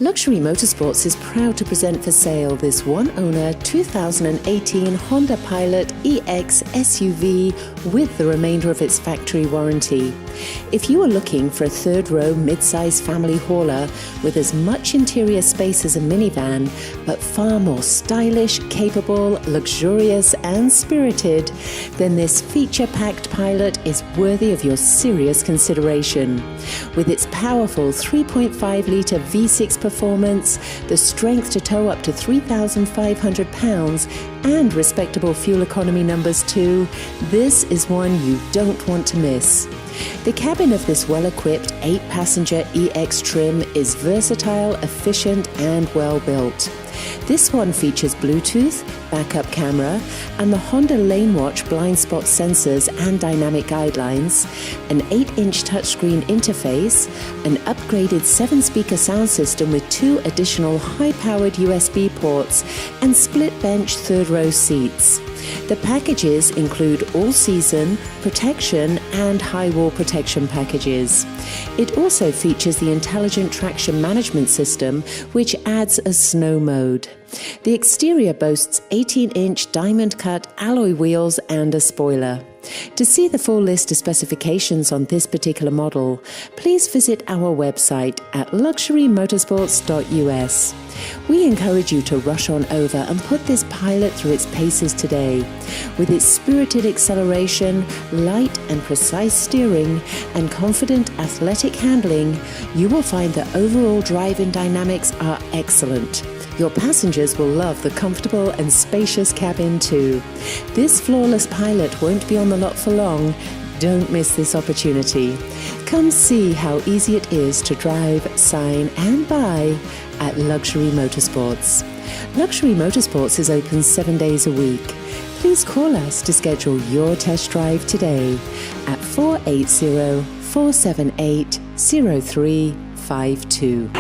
Luxury Motorsports is proud to present for sale this one-owner 2018 Honda Pilot EX SUV with the remainder of its factory warranty. If you are looking for a third-row mid-size family hauler with as much interior space as a minivan, but far more stylish, capable, luxurious and spirited, then this feature-packed Pilot is worthy of your serious consideration. With its powerful 3.5-litre V6 performance, the strength to tow up to 3,500 pounds, and respectable fuel economy numbers too, this is one you don't want to miss. The cabin of this well-equipped 8-passenger EX trim is versatile, efficient and well-built. This one features Bluetooth, backup camera, and the Honda Lane Watch blind spot sensors and dynamic guidelines, an 8-inch touchscreen interface, an upgraded 7-speaker sound system with 2 additional high-powered USB ports, and split-bench third-row seats. The packages include all-season, protection and high-wall protection packages. It also features the intelligent traction management system, which adds a snow mode. The exterior boasts 18-inch diamond-cut alloy wheels and a spoiler. To see the full list of specifications on this particular model, please visit our website at luxurymotorsports.us. We encourage you to rush on over and put this Pilot through its paces today. With its spirited acceleration, light and precise steering, and confident athletic handling, you will find that overall driving dynamics are excellent. Your passengers will love the comfortable and spacious cabin too. This flawless Pilot won't be on the lot for long. Don't miss this opportunity. Come see how easy it is to drive, sign and buy at Luxury Motorsports. Luxury Motorsports is open 7 days a week. Please call us to schedule your test drive today at 480-478-0352.